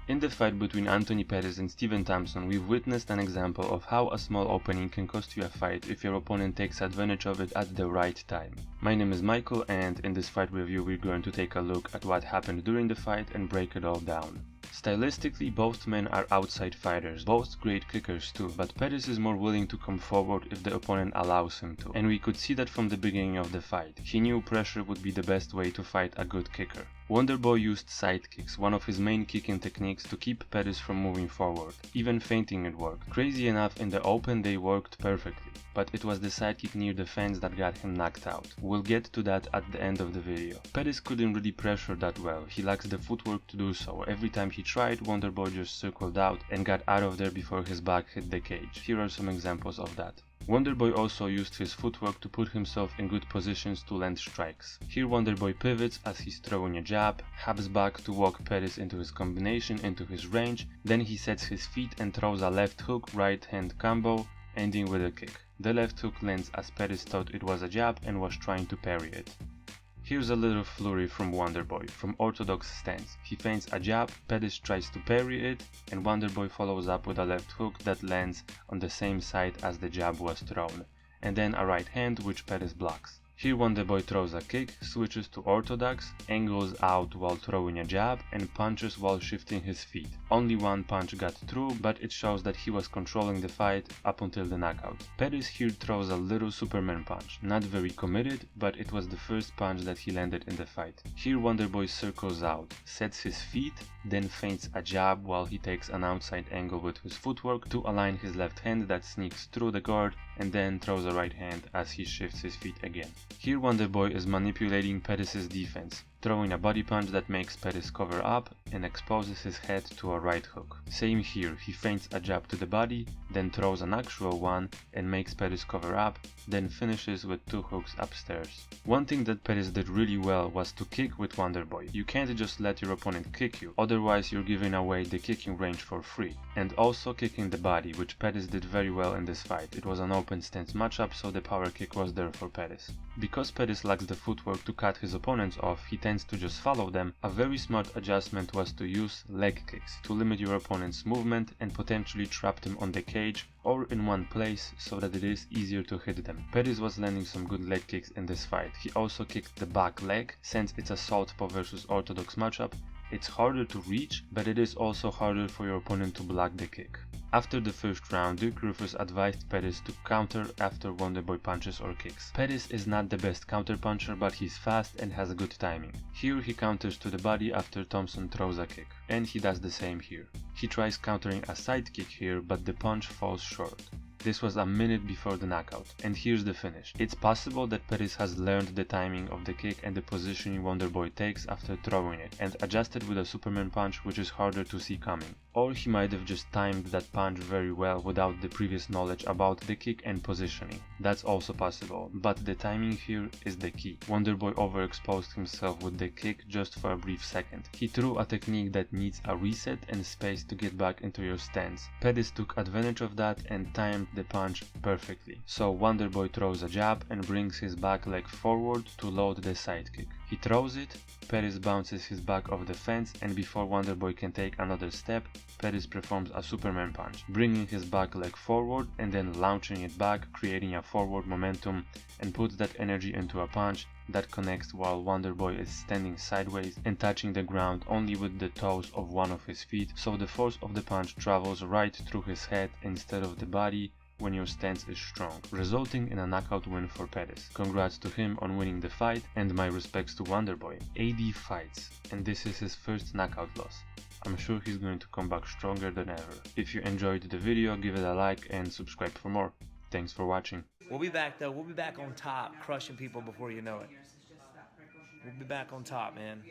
In the fight between Anthony Pettis and Stephen Thompson, we've witnessed an example of how a small opening can cost you a fight if your opponent takes advantage of it at the right time. My name is Michael, and in this fight review we're going to take a look at what happened during the fight and break it all down. Stylistically, both men are outside fighters, both great kickers too, but Pettis is more willing to come forward if the opponent allows him to, and we could see that from the beginning of the fight. He knew pressure would be the best way to fight a good kicker. Wonderboy used side kicks, one of his main kicking techniques, to keep Pettis from moving forward. Even feinting it worked. Crazy enough, in the open they worked perfectly, but it was the side kick near the fence that got him knocked out. We'll get to that at the end of the video. Pettis couldn't really pressure that well, he lacks the footwork to do so. Every time he tried, Wonderboy just circled out and got out of there before his back hit the cage. Here are some examples of that. Wonderboy also used his footwork to put himself in good positions to land strikes. Here Wonderboy pivots as he's throwing a jab, hops back to walk Pettis into his combination into his range, then he sets his feet and throws a left hook right hand combo, ending with a kick. The left hook lands as Pettis thought it was a jab and was trying to parry it. Here's a little flurry from Wonderboy, from orthodox stance. He feints a jab, Pettis tries to parry it, and Wonderboy follows up with a left hook that lands on the same side as the jab was thrown, and then a right hand which Pettis blocks. Here Wonderboy throws a kick, switches to orthodox, angles out while throwing a jab, and punches while shifting his feet. Only one punch got through, but it shows that he was controlling the fight up until the knockout. Pettis here throws a little Superman punch, not very committed, but it was the first punch that he landed in the fight. Here Wonderboy circles out, sets his feet, then feints a jab while he takes an outside angle with his footwork to align his left hand that sneaks through the guard, and then throws a right hand as he shifts his feet again. Here Wonderboy is manipulating Pettis' defense, throwing a body punch that makes Pettis cover up and exposes his head to a right hook. Same here, he feints a jab to the body, then throws an actual one and makes Pettis cover up, then finishes with two hooks upstairs. One thing that Pettis did really well was to kick with Wonderboy. You can't just let your opponent kick you, otherwise you're giving away the kicking range for free. And also kicking the body, which Pettis did very well in this fight. It was an open stance matchup, so the power kick was there for Pettis. Because Pettis lacks the footwork to cut his opponents off, he tends to just follow them. A very smart adjustment was to use leg kicks to limit your opponent's movement and potentially trap them on the cage or in one place so that it is easier to hit them. Pettis was landing some good leg kicks in this fight. He also kicked the back leg. Since it's a southpaw versus orthodox matchup, it's harder to reach, but it is also harder for your opponent to block the kick. After the first round, Dirk Rufus advised Pettis to counter after Wonderboy punches or kicks. Pettis is not the best counter puncher, but he's fast and has good timing. Here he counters to the body after Thompson throws a kick, and he does the same here. He tries countering a side kick here, but the punch falls short. This was a minute before the knockout, and here's the finish. It's possible that Pettis has learned the timing of the kick and the positioning Wonderboy takes after throwing it, and adjusted with a Superman punch, which is harder to see coming. Or he might have just timed that punch very well without the previous knowledge about the kick and positioning. That's also possible, but the timing here is the key. Wonderboy overexposed himself with the kick just for a brief second. He threw a technique that needs a reset and space to get back into your stance. Pettis took advantage of that and timed the punch perfectly. So Wonderboy throws a jab and brings his back leg forward to load the side kick. He throws it, Pettis bounces his back off the fence, and before Wonderboy can take another step, Pettis performs a Superman punch, bringing his back leg forward and then launching it back, creating a forward momentum, and puts that energy into a punch that connects while Wonderboy is standing sideways and touching the ground only with the toes of one of his feet, so the force of the punch travels right through his head instead of the body when your stance is strong, resulting in a knockout win for Pettis. Congrats to him on winning the fight, and my respects to Wonderboy. 80 fights, and this is his first knockout loss. I'm sure he's going to come back stronger than ever. If you enjoyed the video, give it a like and subscribe for more. Thanks for watching. We'll be back though. We'll be back on top, crushing people before you know it. We'll be back on top, man.